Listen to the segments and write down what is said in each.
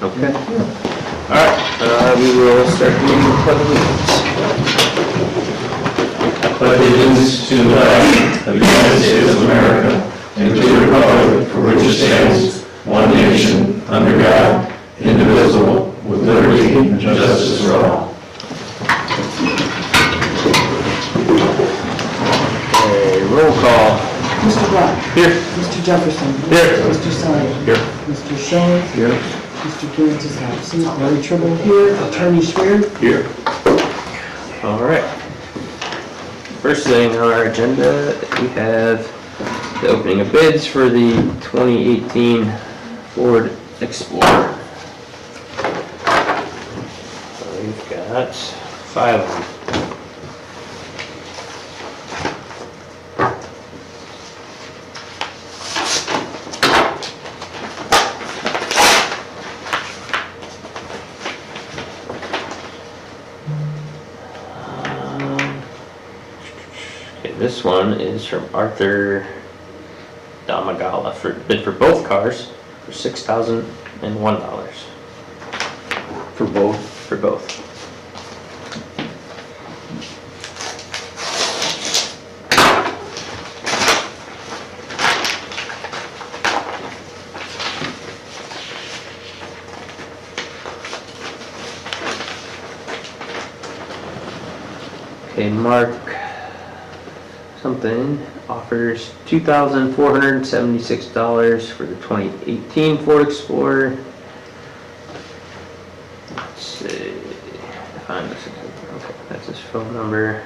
Okay. Alright, we will start the meeting with pledge of allegiance. Pledge allegiance to the flag of the United States of America and to the republic for which it stands, one nation, under God, indivisible, with liberty and justice for all. Okay, roll call. Mr. Black. Here. Mr. Jefferson. Here. Mr. Sine. Here. Mr. Schoen. Here. Mr. Gantz is absent. Larry Tribble here. Attorney Schwer. Here. Alright. First thing on our agenda, we have the opening of bids for the 2018 Ford Explorer. So we've got 5 of them. This one is from Arthur Damagala for bid for both cars for $6,001. For both? For both. Okay, Mark something offers $2,476 for the 2018 Ford Explorer. Let's see, find this. Okay, that's his phone number.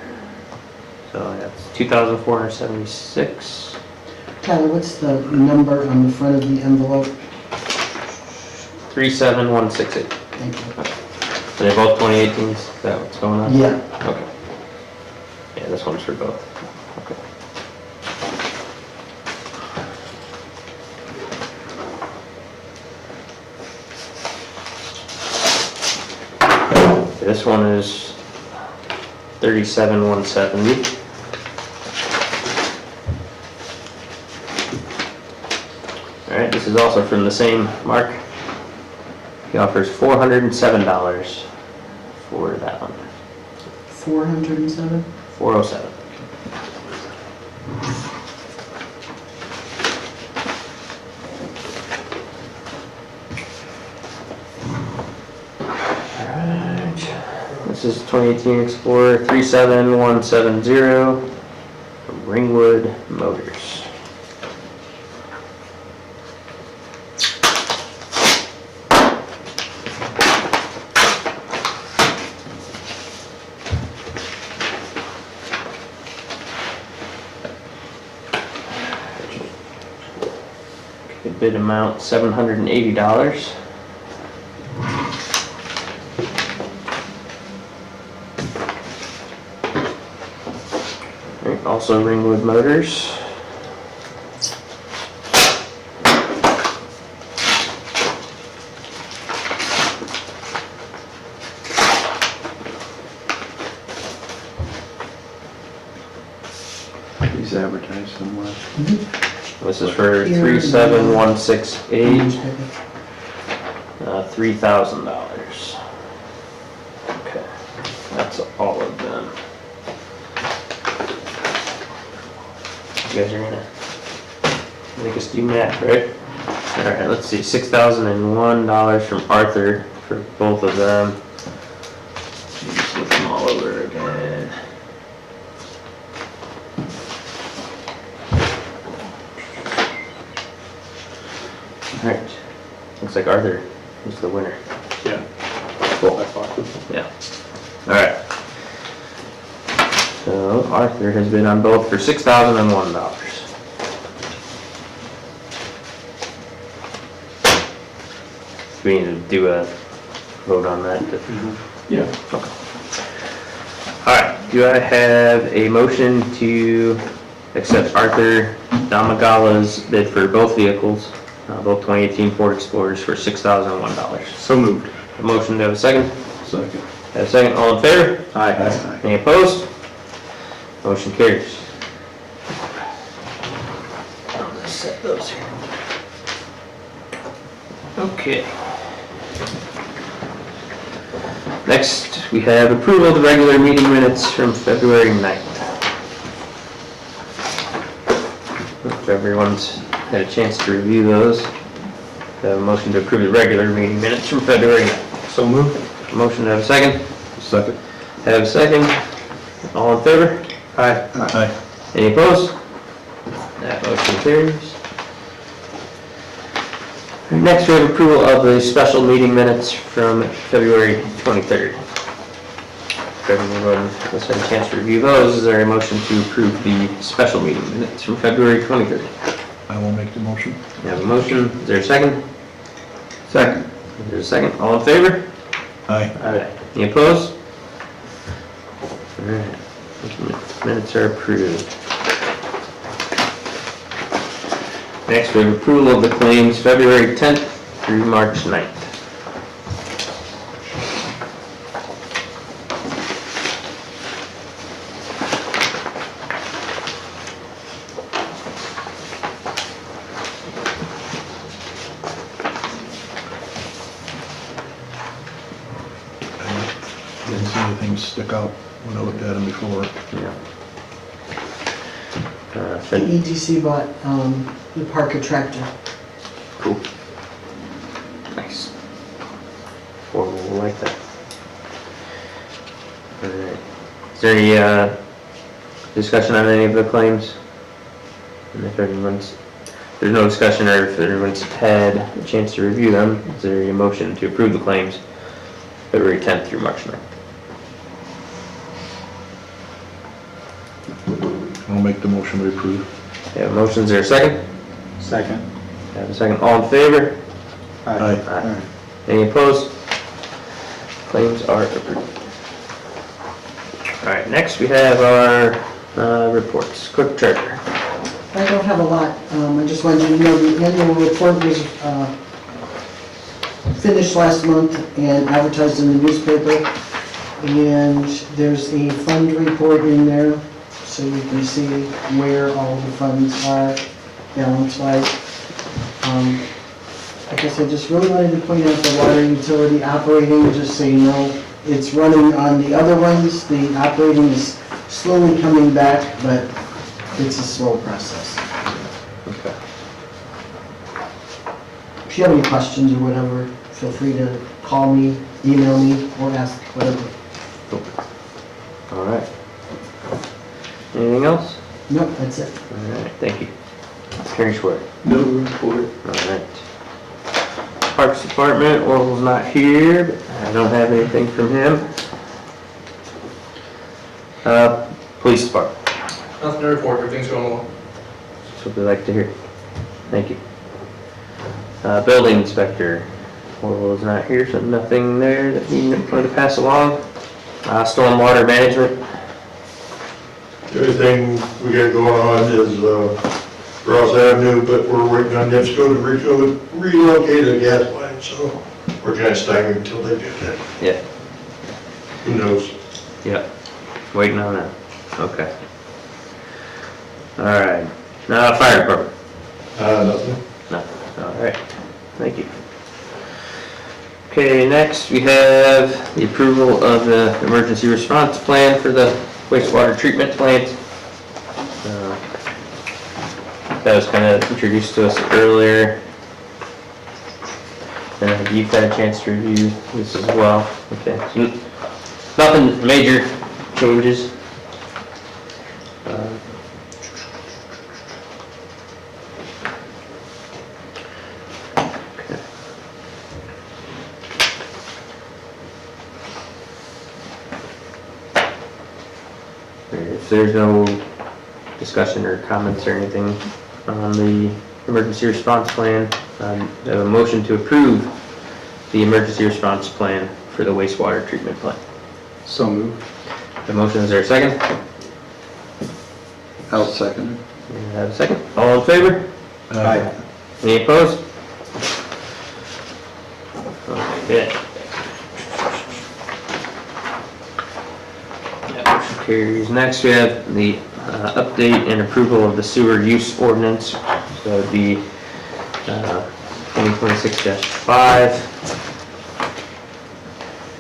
So that's 2,476. Tyler, what's the number on the front of the envelope? 37168. Thank you. Are they both 2018s? Is that what's going on? Yeah. Okay. Yeah, this one's for both. Okay. This one is 37,170. All right, this is also from the same Mark. He offers $407 for that one. 407? 407. Alright. This is 2018 Explorer 37170 from Ringwood Motors. Bid amount $780. Right, also Ringwood Motors. He's advertised somewhere. This is for 37168. $3,000. Okay, that's all of them. You guys are gonna make us do math, right? All right, let's see, $6,001 from Arthur for both of them. Just look them all over again. All right, looks like Arthur is the winner. Yeah. Cool. Yeah. All right. So Arthur has been on both for $6,001. Do we need to do a vote on that? Yeah. Okay. All right. Do I have a motion to accept Arthur Damagala's bid for both vehicles, both 2018 Ford Explorers for $6,001? So moved. A motion, do I have a second? Second. Have a second, all in favor? Aye. Any opposed? Motion carries. I'm gonna set those here. Okay. Next, we have approval of the regular meeting minutes from February 9th. If everyone's had a chance to review those, have a motion to approve the regular meeting minutes from February 9th. So moved. Motion to have a second? Second. Have a second? All in favor? Aye. Aye. Any opposed? That motion carries. Next, we have approval of the special meeting minutes from February 23rd. If everyone has had a chance to review those, is there a motion to approve the special meeting minutes from February 23rd? I will make the motion. You have a motion, is there a second? Second. Is there a second? All in favor? Aye. Alright, any opposed? Alright, minutes are approved. Next, we have approval of the claims February 10th through March 9th. Didn't see anything stick out when I looked at them before. Yeah. The EDC bought, the Parker tractor. Cool. Nice. Four will like that. Alright. Is there any, discussion on any of the claims? And if there's no discussion, or if everyone's had a chance to review them, is there a motion to approve the claims February 10th through March 9th? I'll make the motion to approve. You have a motion, is there a second? Second. You have a second, all in favor? Aye. Aye. Any opposed? Claims are approved. Alright, next we have our reports. Clerk treasurer. I don't have a lot, I just wanted you to know the annual report was, finished last month and advertised in the newspaper. And there's a fund report in there, so you can see where all the funds are balance-wise. I guess I just really wanted to point out the water utility operating, just so you know. It's running on the other ones, the operating is slowly coming back, but it's a slow process. Okay. If you have any questions or whatever, feel free to call me, email me, or ask, whatever. Alright. Anything else? Nope, that's it. Alright, thank you. Attorney Schwartz. No report. Alright. Parks Department, Orville's not here, but I don't have anything from him. Police Department. Nothing to report, everything's going well. That's what we like to hear. Thank you. Building Inspector. Orville is not here, so nothing there that we want to pass along. Stormwater Management. The only thing we got going on is Ross Avenue, but we're waiting on NIPSCO to relocate a gas line, so we're kind of staggered until they do that. Yeah. Who knows? Yep. Waiting on that. Okay. Alright. Now, Fire Department. Nothing. No. Alright. Thank you. Okay, next we have the approval of the emergency response plan for the wastewater treatment plant. That was kind of introduced to us earlier. And you've had a chance to review this as well. Okay, so nothing major changes. Okay. If there's no discussion or comments or anything on the emergency response plan, I have a motion to approve the emergency response plan for the wastewater treatment plant. So moved. The motion, is there a second? I'll second it. You have a second? All in favor? Aye. Any opposed? Okay. That motion carries. Next, we have the update and approval of the sewer use ordinance. So it would be 2026-5.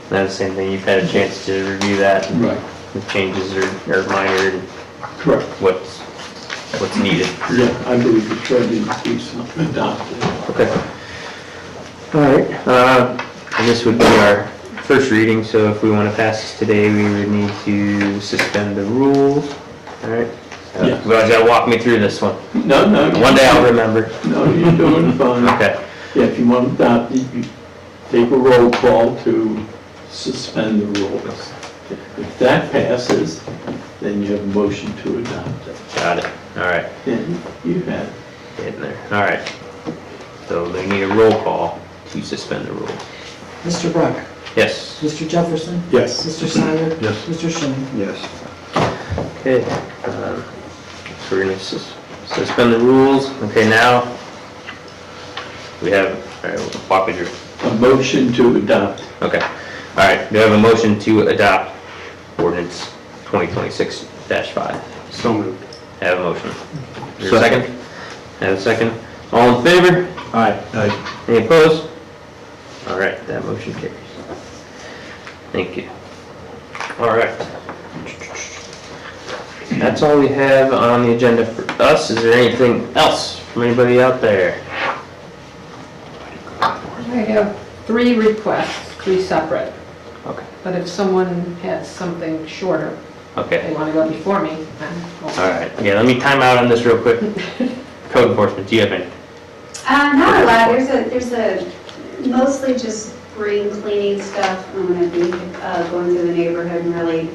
That's the same thing, you've had a chance to review that, and Right, the changes are minor, and correct. what's needed. Yeah, I believe it's ready to be adopted. Okay. All right, and this would be our first reading, so if we want to pass this today, we would need to suspend the rules. All right? Yes. You guys gotta walk me through this one. No. One day I'll remember. No, you're doing fine. Okay. Yeah, if you want to adopt it, you take a roll call to suspend the rules. If that passes, then you have a motion to adopt it. Got it. All right. Then you have, Getting there. All right. So they need a roll call to suspend the rules. Mr. Brock? Yes. Mr. Jefferson? Yes. Mr. Snyder? Yes. Mr. Schilling? Yes. Okay. So we're gonna suspend the rules. Okay, now we have, all right, we'll walk me through. a motion to adopt. Okay. All right. Do I have a motion to adopt ordinance 2026-5? So moved. I have a motion. Is there a second? I have a second. All in favor? Aye. Any opposed? All right, that motion carries. Thank you. All right. That's all we have on the agenda for us. Is there anything else from anybody out there? I have 3 requests, 3 separate, Okay. but if someone has something shorter, Okay. they want to go before me, then All right. Yeah, let me time out on this real quick. Code enforcement, do you have any? Not a lot, there's a, mostly just spring cleaning stuff. I'm gonna be going through the neighborhood and really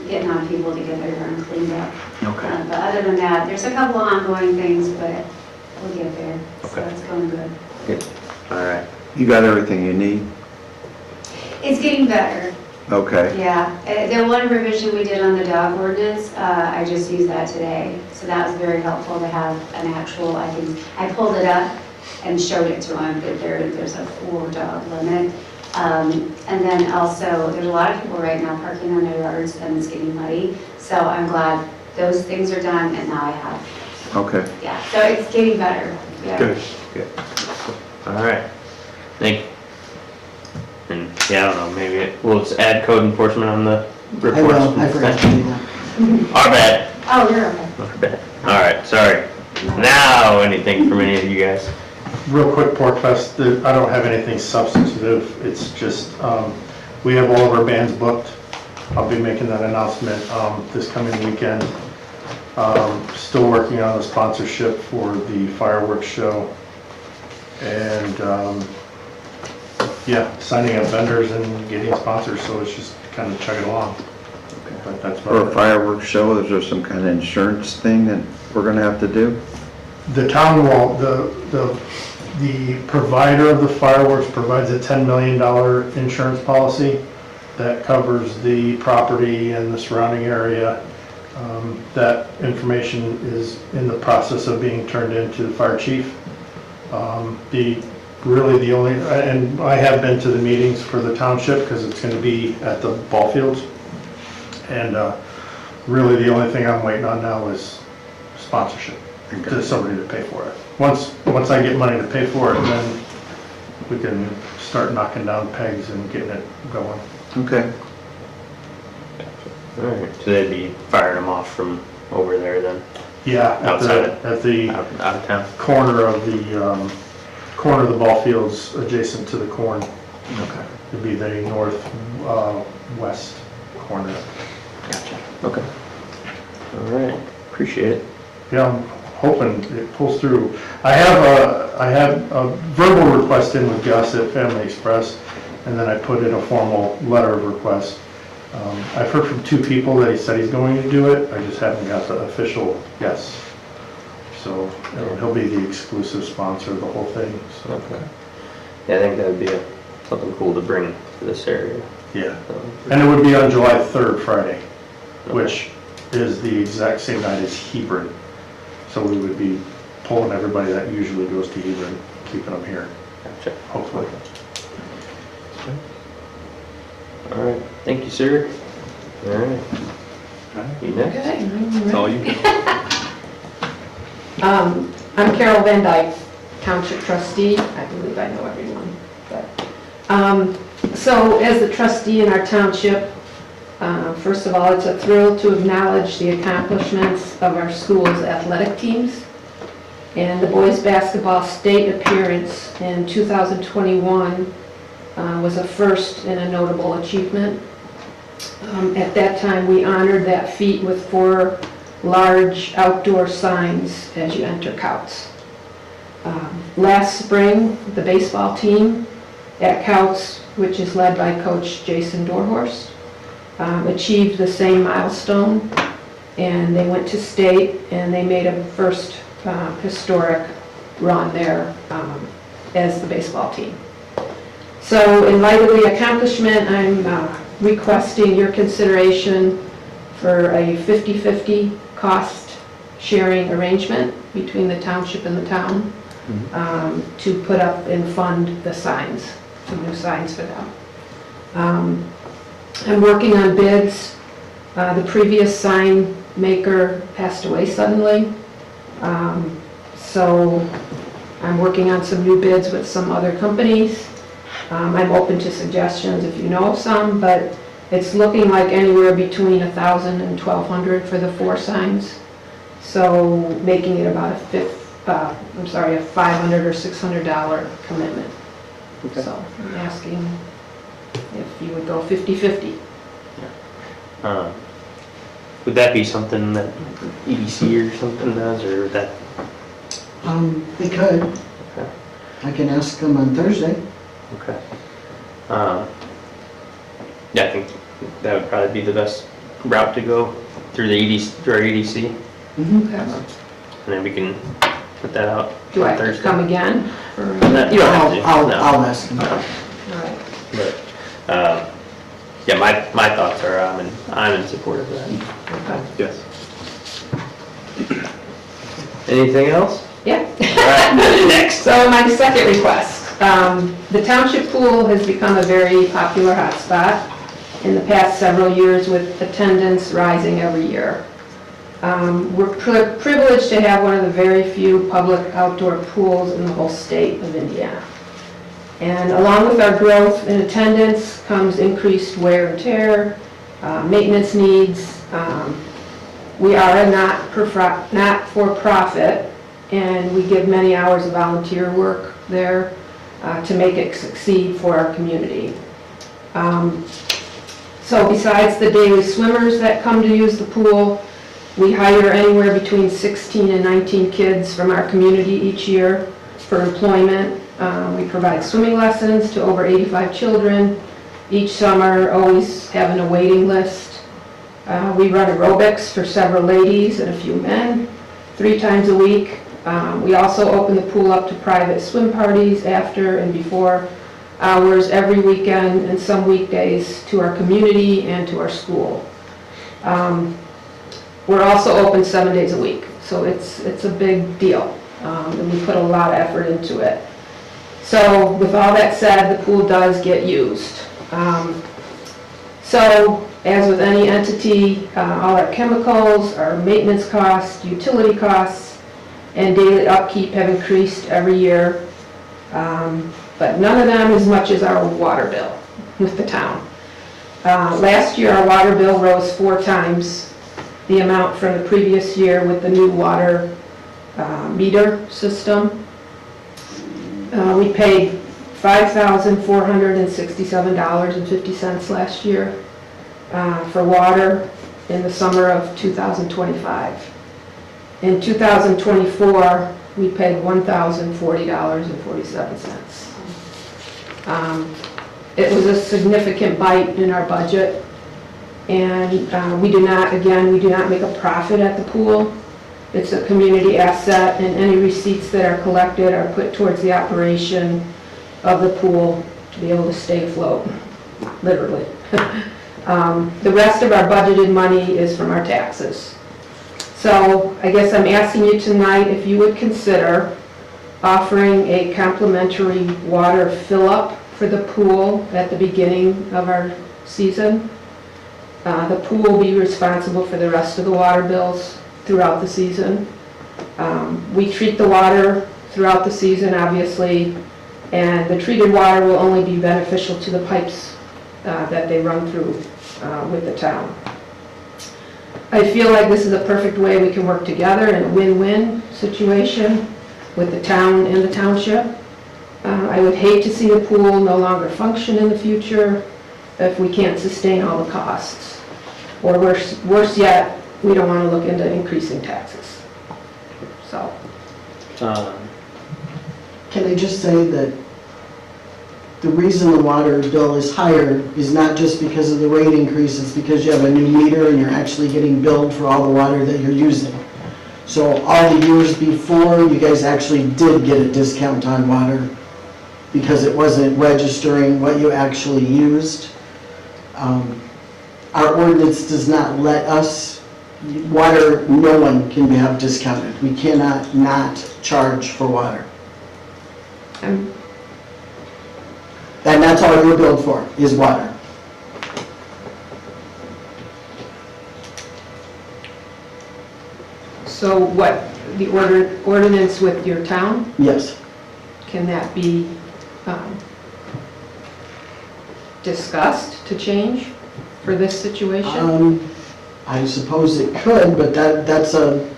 getting on people to get their yard cleaned up. Okay. But other than that, there's a couple ongoing things, but we'll get there. So Okay. it's going good. Good. All right. You got everything you need? It's getting better, Okay. yeah. The one revision we did on the dog ordinance, I just used that today. So that was very helpful to have an actual, I pulled it up and showed it to him that there's a 4-dog limit. And then also, there's a lot of people right now parking on their yards and it's getting muddy. So I'm glad those things are done and now I have, Okay. yeah, so it's getting better, yeah. Good. Good. All right. Thank you. And, yeah, I don't know, maybe we'll just add code enforcement on the I report. will, I forgot to do that. Our bad. Oh, you're okay. Our bad. All right, sorry. Now, anything from any of you guys? Real quick, Porkfest, I don't have anything substantive, it's just, we have all of our bands booked. I'll be making that announcement this coming weekend. Still working on the sponsorship for the fireworks show. And, yeah, signing up vendors and getting sponsors, so it's just kind of chugging along. But that's For a about it. fireworks show, is there some kind of insurance thing that we're gonna have to do? The town will, the provider of the fireworks provides a $10 million insurance policy that covers the property and the surrounding area. That information is in the process of being turned into the fire chief. Really the only, and I have been to the meetings for the township because it's going to be at the ball fields. And really the only thing I'm waiting on now is sponsorship. To somebody to pay for it. Once I get money to pay for it, then we can start knocking down pegs and getting it going. Okay. All right, so they'd be firing them off from over there then, Yeah, Outside. at the out of town? corner of the ball fields adjacent to the corn. Okay. It'd be the west corner. Gotcha. Okay. All right, appreciate it. Yeah, I'm hoping it pulls through. I have a verbal request in with Gus at Family Express, and then I put in a formal letter of request. I've heard from 2 people that he said he's going to do it, I just haven't got the official yes. So he'll be the exclusive sponsor of the whole thing, so. Okay. Yeah, I think that would be something cool to bring to this area. Yeah, and it would be on July 3rd, Friday, which is the exact same night as Hebron. So we would be pulling everybody that usually goes to Hebron, keeping them here, Gotcha. hopefully. All right, thank you, sir. All right. You next? Okay. That's all you got. I'm Carol Van Dyke, Township Trustee. I believe I know everyone, but So as the trustee in our township, first of all, it's a thrill to acknowledge the accomplishments of our school's athletic teams. And the boys' basketball state appearance in 2021 was a first and a notable achievement. At that time, we honored that feat with 4 large outdoor signs as you enter Couts. Last spring, the baseball team at Couts, which is led by Coach Jason Dorhorst, achieved the same milestone, and they went to state and they made a first historic run there as the baseball team. So in light of the accomplishment, I'm requesting your consideration for a 50-50 cost sharing arrangement between the township and the town to put up and fund the signs, some new signs for them. I'm working on bids. The previous sign maker passed away suddenly. So I'm working on some new bids with some other companies. I'm open to suggestions if you know of some, but it's looking like anywhere between $1,000 and $1,200 for the 4 signs. So making it about a $500 or $600 commitment. Okay. So I'm asking if you would go 50-50. Would that be something that EDC or something does, or would that? We could. Okay. I can ask them on Thursday. Okay. Yeah, I think that would probably be the best route to go through the EDC, through our EDC, Mhm. and then we can put that out Do I on have to Thursday. come again? Or- You don't have to. No. I'll ask them. All right. But, yeah, my thoughts are, I'm in support of that. Okay. Yes. Anything else? Yeah. All right, next. So my second request, the township pool has become a very popular hotspot in the past several years with attendance rising every year. We're privileged to have one of the very few public outdoor pools in the whole state of Indiana. And along with our growth in attendance comes increased wear and tear, maintenance needs. We are a not-for-profit, and we give many hours of volunteer work there to make it succeed for our community. So besides the daily swimmers that come to use the pool, we hire anywhere between 16 and 19 kids from our community each year for employment. We provide swimming lessons to over 85 children each summer, always having a waiting list. We run aerobics for several ladies and a few men 3 times a week. We also open the pool up to private swim parties after and before hours every weekend and some weekdays to our community and to our school. We're also open 7 days a week, so it's a big deal, and we put a lot of effort into it. So with all that said, the pool does get used. So as with any entity, all our chemicals, our maintenance costs, utility costs, and daily upkeep have increased every year, but none of them as much as our water bill with the town. Last year, our water bill rose 4 times the amount from the previous year with the new water meter system. We paid $5,467.50 last year for water in the summer of 2025. In 2024, we paid $1,040.47. It was a significant bite in our budget, and we do not make a profit at the pool. It's a community asset, and any receipts that are collected are put towards the operation of the pool to be able to stay afloat, literally. The rest of our budgeted money is from our taxes. So I guess I'm asking you tonight if you would consider offering a complimentary water fill-up for the pool at the beginning of our season. The pool will be responsible for the rest of the water bills throughout the season. We treat the water throughout the season, obviously, And the treated water will only be beneficial to the pipes that they run through with the town. I feel like this is a perfect way we can work together in a win-win situation with the town and the township. I would hate to see the pool no longer function in the future if we can't sustain all the costs. Or worse yet, we don't want to look into increasing taxes. So, Can I just say that the reason the water bill is higher is not just because of the rate increase, it's because you have a new meter and you're actually getting billed for all the water that you're using. So all the years before, you guys actually did get a discount on water because it wasn't registering what you actually used. Our ordinance does not let us, water, no one can have discounted. We cannot not charge for water. I'm And that's all you're billed for, is water. So what, the ordinance with your town, Yes. can that be discussed to change for this situation? I suppose it could, but that's the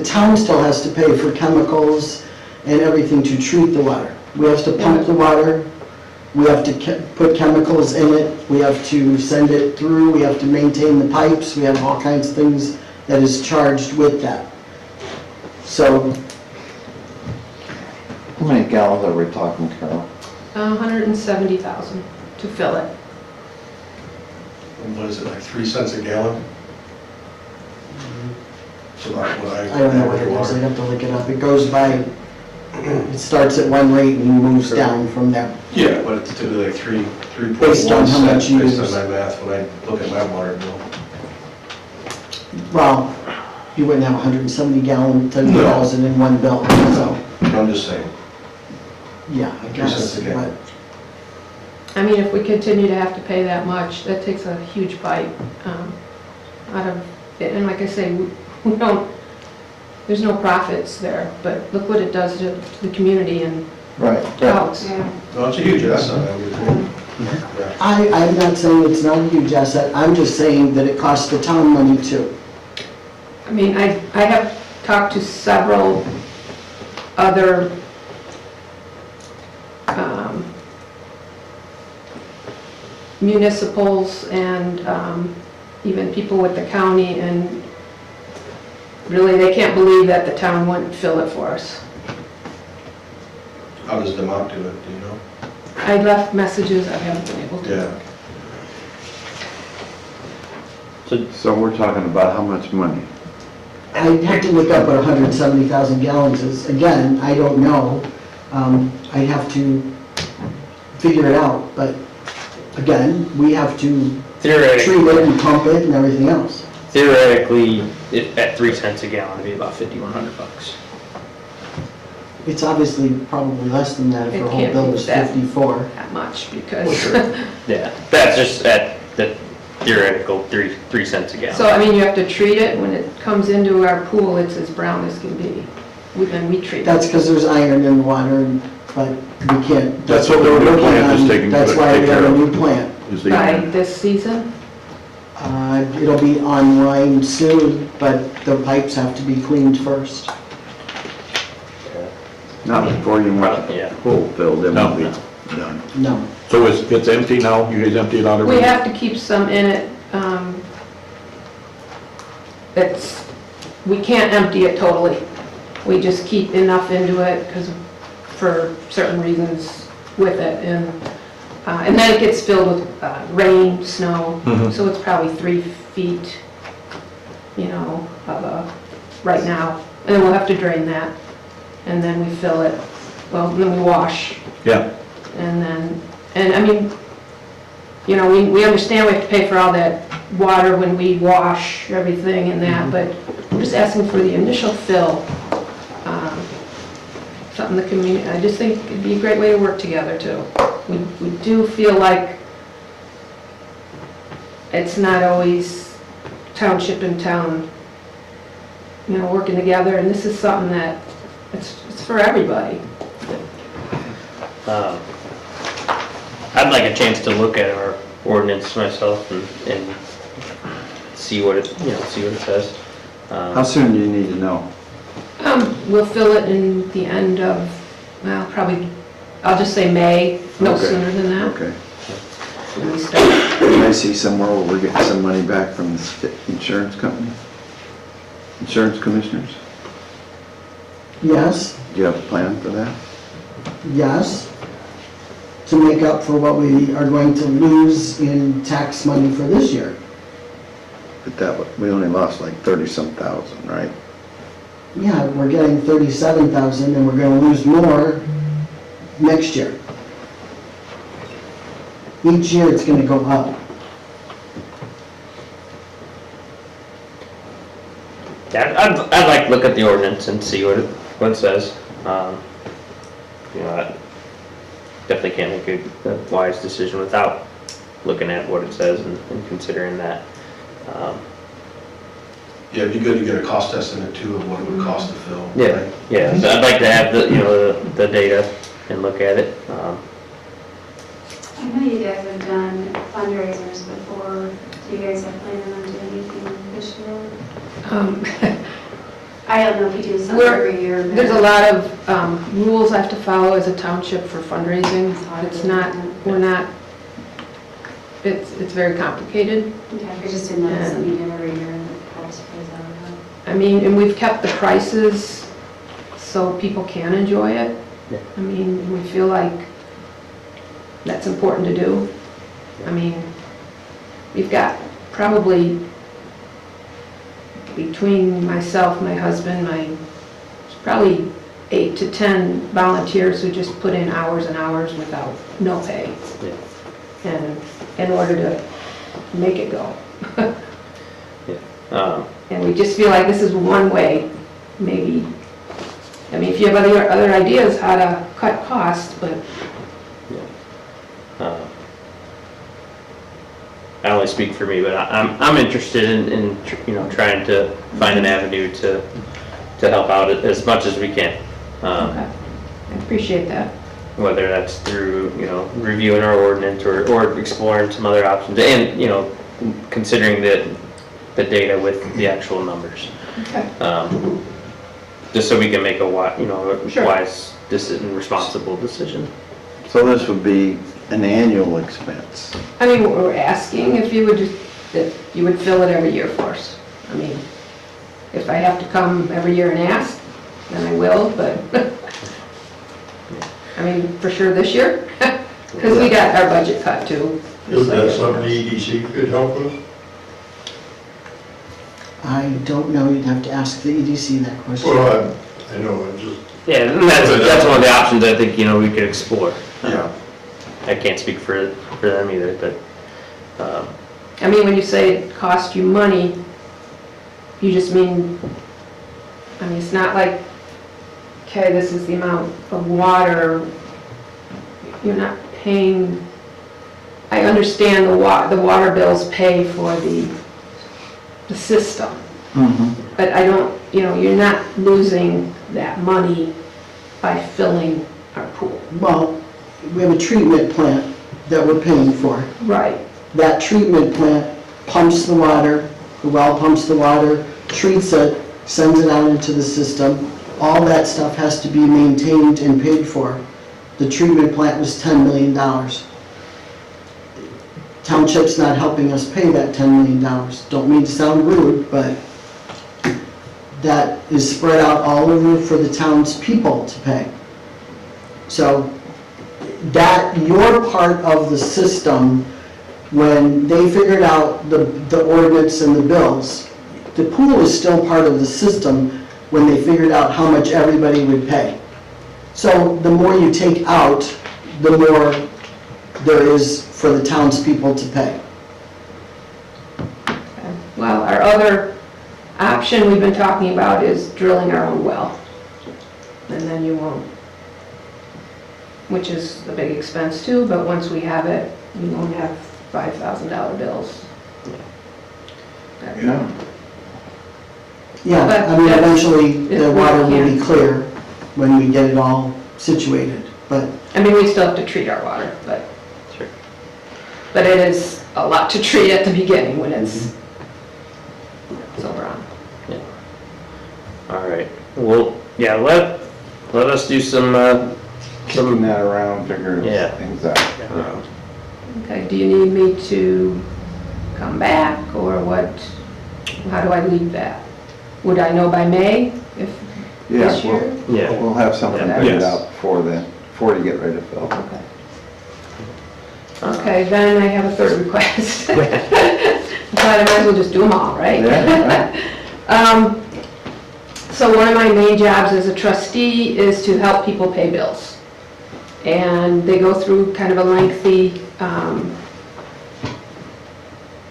town still has to pay for chemicals and everything to treat the water. We have to pump the water, we have to put chemicals in it, we have to send it through, we have to maintain the pipes, we have all kinds of things that is charged with that. So, How many gallons are we talking, Carol? 170,000 to fill it. And what is it, like 3 cents a gallon? So that's what I don't know what it is, I'd have to look it up. It goes by, it starts at one rate and moves down from there. Yeah, but it's typically like 3.1 Based on how much you based on use. my math, when I look at my water bill. Well, you wouldn't have 170 gallon, 30,000 in one bill, so, I'm just saying. yeah, I guess. cents a gallon. But I mean, if we continue to have to pay that much, that takes a huge bite out of it. And like I say, we don't, there's no profits there, but look what it does to the community and Right. helps. No, it's a huge asset, I would agree. Yeah. I'm not saying it's not a huge asset, I'm just saying that it costs the town money too. I mean, I have talked to several other municipals and even people with the county, and really, they can't believe that the town wouldn't fill it for us. How does Demont do it, do you know? I left messages, I haven't been able to. Yeah. So we're talking about how much money? I'd have to look up what 170,000 gallons is. Again, I don't know. I'd have to figure it out, but again, we have to treat Theoretically, it and pump it and everything else. at 3 cents a gallon, it'd be about $5,100. It's obviously probably less than that if It the whole can't bill be was that. 54. That much, because, Yeah, that's just at the theoretical 3 cents a gallon. so, I mean, you have to treat it, when it comes into our pool, it's as brown as can be. Then we treat it. That's because there's iron in the water, but we can't. That's what the we're new working plant is on. taking- That's why take we have care a of. new plant. Is the, By this season? It'll be online soon, but the pipes have to be cleaned first. Not before you want the Yeah. pool filled, it won't be No. done. No. so it's empty now? You guys empty it out every? We have to keep some in it. We can't empty it totally. We just keep enough into it because for certain reasons with it. And then it gets filled with rain, snow, Mhm. so it's probably 3 feet, right now. And then we'll have to drain that. And then we fill it, then we wash. Yeah. And I mean, we understand we have to pay for all that water when we wash everything and that, but we're just asking for the initial fill. Something the community, I just think it'd be a great way to work together too. We do feel like it's not always township and town, working together, and this is something that, it's for everybody. I'd like a chance to look at our ordinance myself and see what it, see what it says. How soon do you need to know? We'll fill it in the end of, well, probably, I'll just say May, no Okay. sooner than that. Okay. When we start. Can I see somewhere where we're getting some money back from the insurance company? Insurance commissioners? Yes, Do you have a plan for that? yes. To make up for what we are going to lose in tax money for this year. But we only lost like 30-some thousand, right? Yeah, we're getting 37,000 and we're gonna lose more next year. Each year it's gonna go up. Yeah, I'd like to look at the ordinance and see what it says. I definitely can't make a wise decision without looking at what it says and considering that. Yeah, it'd be good to get a cost estimate too of what it would cost to fill. Yeah, right? yeah, so I'd like to have the data and look at it. I know you guys have done fundraisers before. Do you guys have planned on doing anything this year? I don't know if you do something every year. but- There's a lot of rules I have to follow as a township for fundraising. It's not, it's very complicated. Okay, I just didn't know something you did every year and the cost plays out. I mean, and we've kept the prices so people can enjoy it. Yeah. I mean, we feel like that's important to do. I mean, we've got probably between myself, my husband, probably 8 to 10 volunteers who just put in hours and hours without no pay. Yeah. And in order to make it go. And we just feel like this is one way, maybe. I mean, if you have other ideas how to cut costs, but I only speak for me, but I'm interested in trying to find an avenue to help out as much as we can. okay. I appreciate that. Whether that's through, reviewing our ordinance or exploring some other options and, considering the data with the actual numbers. Okay. Just so we can make a Sure. wise decision, responsible decision. So this would be an annual expense. I mean, we're asking if you would fill it every year for us. I mean, if I have to come every year and ask, then I will, but, I mean, for sure this year, because we got our budget cut too. Is that something the EDC could help with? I don't know, you'd have to ask the EDC that question. Well, I know, I just, Yeah, and that's one of the options I think, we could explore. yeah. I can't speak for them either, but, I mean, when you say it costs you money, you just mean, I mean, it's not like, okay, this is the amount of water. You're not paying, I understand the water bills pay for the system, but I don't, you're not losing that money by filling our pool. Well, we have a treatment plant that we're paying for. Right. That treatment plant pumps the water, the well pumps the water, treats it, sends it out into the system. All that stuff has to be maintained and paid for. The treatment plant was $10 million. Township's not helping us pay that $10 million. Don't mean to sound rude, but that is spread out all over for the townspeople to pay. So that, your part of the system, when they figured out the ordinance and the bills, the pool is still part of the system when they figured out how much everybody would pay. So the more you take out, the more there is for the townspeople to pay. Well, our other option we've been talking about is drilling our own well. And then you won't, which is a big expense too, but once we have it, we won't have $5,000 bills. Yeah, But I mean, that's- eventually if the we water will be can. clear when we get it all situated. But I mean, we still have to treat our water, but, Sure. but it is a lot to treat at the beginning when it's over on. All right, well, yeah, let us do some, Kicking that around, figuring Yeah. things out. Okay, do you need me to come back, or what, how do I leave that? Would I know by May if Yeah, this year? yeah. we'll have something Yeah. figured Yes. out before then, before you get ready to fill. Okay. Okay, then I have a third request. I thought I might as well just do them all, right? Yeah, So one of my main jobs as a trustee is to help people pay bills. And they go through kind of a lengthy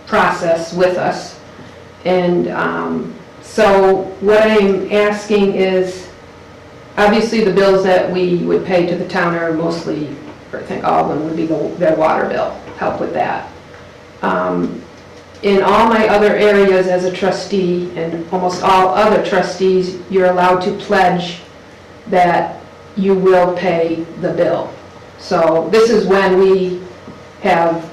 process with us. And so what I'm asking is, obviously the bills that we would pay to the town are mostly, or I think all of them would be their water bill, help with that. In all my other areas as a trustee, and almost all other trustees, you're allowed to pledge that you will pay the bill. So this is when we have,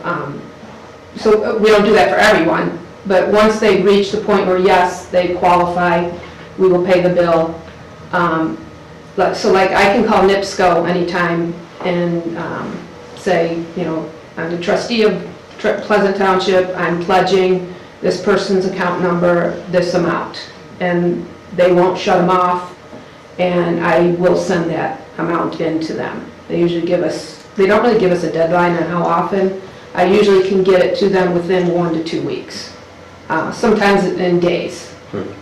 so we don't do that for everyone, but once they reach the point where, yes, they qualify, we will pay the bill. So like, I can call NIPSCO anytime and say, you know, I'm the trustee of Pleasant Township, I'm pledging this person's account number, this amount. And they won't shut them off, and I will send that amount in to them. They usually give us, they don't really give us a deadline on how often. I usually can get it to them within 1 to 2 weeks, sometimes in days.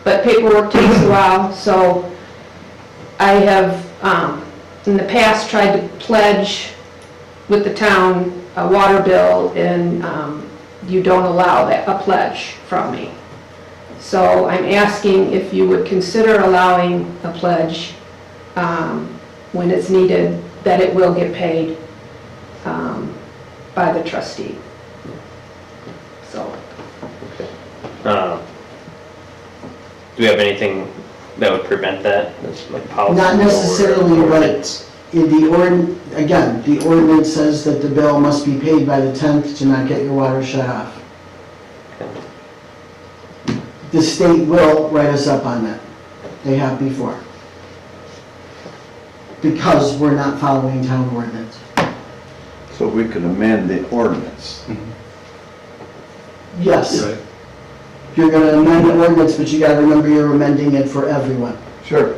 But paperwork takes a while, so I have, in the past, tried to pledge with the town a water bill, and you don't allow that, a pledge from me. So I'm asking if you would consider allowing a pledge when it's needed, that it will get paid by the trustee. So, Do we have anything that would prevent that, That's like policy? not necessarily, or- but in the again, the ordinance says that the bill must be paid by the 10th to not get your water shut off. The state will write us up on that. They have before. Because we're not following town ordinance. So we could amend the ordinance. Yes, Right. you're gonna amend the ordinance, but you gotta remember you're amending it for everyone. Sure.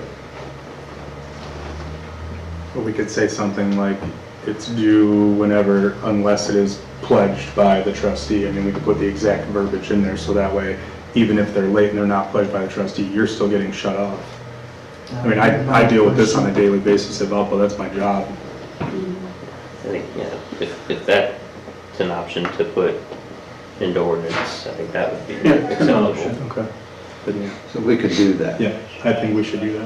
But we could say something like, it's due whenever, unless it is pledged by the trustee. I mean, we could put the exact verbiage in there, so that way, even if they're late and they're not pledged by the trustee, you're still getting shut off. I mean, I deal with this on a daily basis at Valpo, that's my job. I think, yeah, if that's an option to put into ordinance, I think that would be acceptable. Okay. But yeah, So we could do that. yeah, I think we should do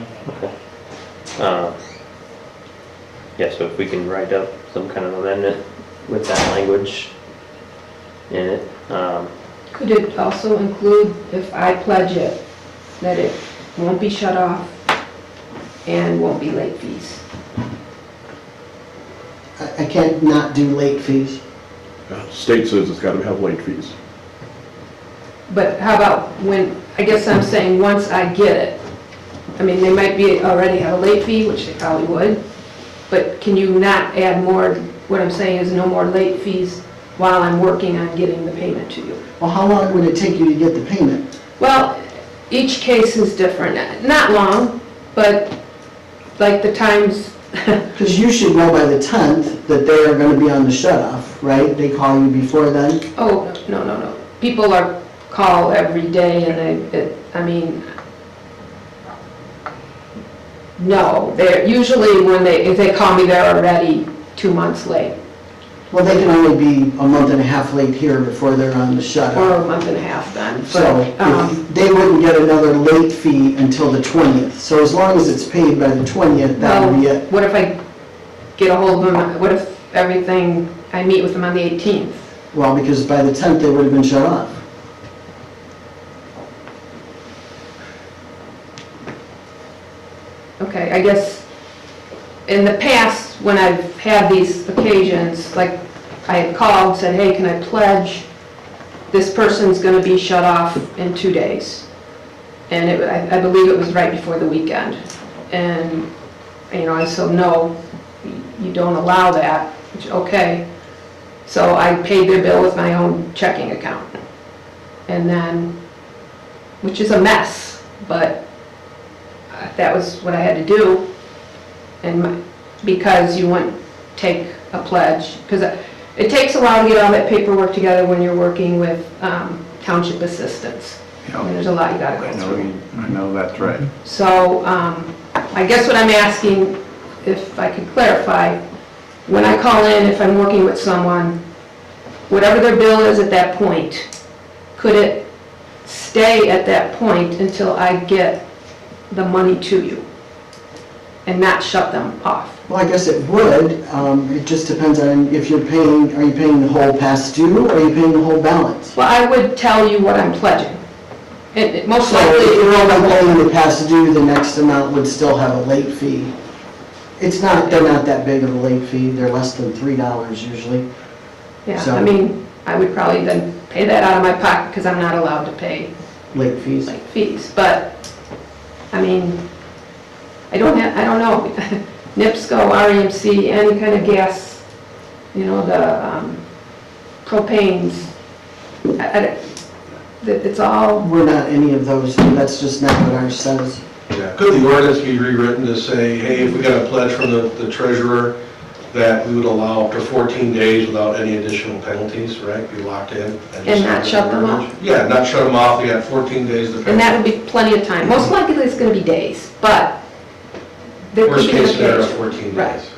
that. Yeah, so if we can write up some kind of amendment with that language in it, could it also include, if I pledge it, that it won't be shut off and won't be late fees? I can't not do late fees. State says it's gotta have late fees. But how about when, I guess I'm saying, once I get it, I mean, they might be, already have a late fee, which they probably would, but can you not add more, what I'm saying is no more late fees while I'm working on getting the payment to you? Well, how long would it take you to get the payment? Well, each case is different, not long, but like the times, Because you should know by the 10th that they are gonna be on the shut-off, right? They call you before then? oh, no. People call every day and I mean, no, they're usually if they call me, they're already 2 months late, Well, they can only be a month and a half late here before they're on the shut-off. or a month and a half then. So if they wouldn't get another late fee until the 20th. So as long as it's paid by the 20th, that would be it. What if I get a hold of them, what if everything, I meet with them on the 18th? Well, because by the 10th, they would have been shut off. Okay, I guess in the past, when I've had these occasions, like I had called, said, hey, can I pledge? This person's gonna be shut off in 2 days. And I believe it was right before the weekend. And, you know, I said, no, you don't allow that, which, okay. So I paid their bill with my own checking account. And then, which is a mess, but that was what I had to do. And because you wouldn't take a pledge, because it takes a while to get all that paperwork together when you're working with township assistants. I mean, there's a lot you gotta go through. I know that's right. So, I guess what I'm asking, if I could clarify, when I call in, if I'm working with someone, whatever their bill is at that point, could it stay at that point until I get the money to you? And not shut them off? Well, I guess it would. It just depends on if you're paying, are you paying the whole past due or are you paying the whole balance? Well, I would tell you what I'm pledging. It most So likely, if you're only paying the past due, the next amount would still have a late fee. It's not, they're not that big of a late fee. They're less than $3 usually. yeah, so- I mean, I would probably then pay that out of my pocket because I'm not allowed to pay Late fees. late fees. But, I mean, I don't know. NIPSCO, REMC, any kind of gas, you know, the propanes, it's all, We're not any of those. That's just not what ours says. Yeah, could the ordinance be rewritten to say, hey, if we got a pledge from the treasurer, that we would allow up to 14 days without any additional penalties, right? Be locked in. And not shut them off? Yeah, not shut them off, they got 14 days to pay. and that would be plenty of time. Most likely it's gonna be days, but there could Worst be an case scenario, occasion. 14 Right. days.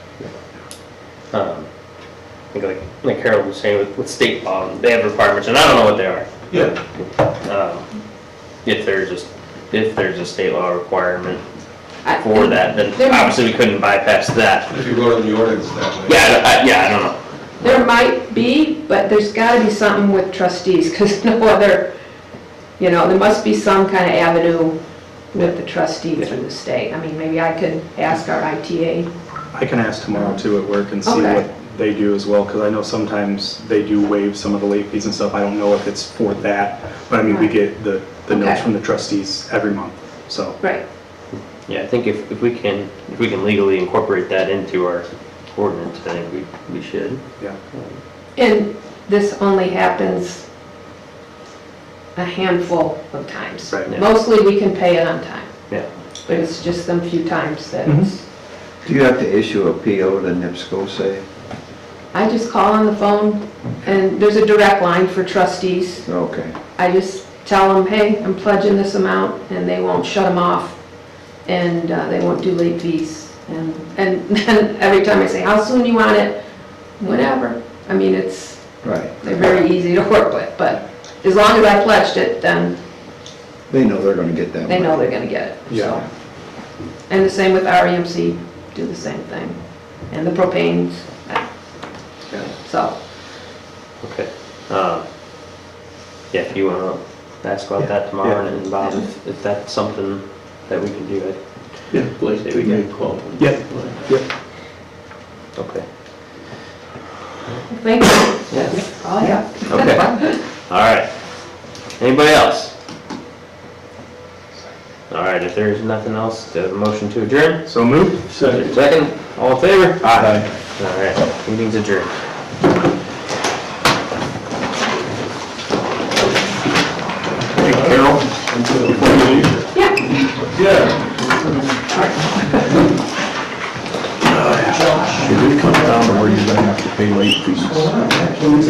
I think like Harold was saying with state law, they have requirements, and I don't know what they are. Yeah, If there's a state law requirement I- for that, then There- obviously we couldn't bypass that. if you wrote in the ordinance that way. Yeah, I don't know. There might be, but there's gotta be something with trustees, because no other, you know, there must be some kind of avenue with the trustee through the state. I mean, maybe I could ask our ITA. I can ask tomorrow too at work and see Okay. what they do as well, because I know sometimes they do waive some of the late fees and stuff. I don't know if it's for that, but I mean, we Right. get the notes Okay. from the trustees every month, so. Right. Yeah, I think if we can legally incorporate that into our ordinance, I think we should. And this only happens a handful of times. Right. Yeah. Mostly we can pay it on time. Yeah. But it's just them few times that Mhm. it's, Do you have to issue a PO to NIPSCO, say? I just call on the phone, and there's a direct line for trustees. Okay. I just tell them, hey, I'm pledging this amount, and they won't shut them off, and they won't do late fees. And then every time I say, how soon you want it? Whenever. I mean, Right. they're very easy to work with, but as long as I pledged it, then They know they're gonna get that they know money. they're gonna get it, so. Yeah. And the same with REMC, do the same thing. And the propanes, so. Okay. Yeah, if you wanna ask about that tomorrow, and Bob, if that's something that we can do, Yeah, Blake, Say we give me can. a call. Yep. okay. Thank you. Yes. Oh, yeah. Okay. All right. Anybody else? All right, if there's nothing else, do I have a motion to adjourn? So moved? Second, all in favor? Aye. All right, meeting's adjourned. Hey, Carol, before you leave, Yeah. should it come down to where you're gonna have to pay late fees?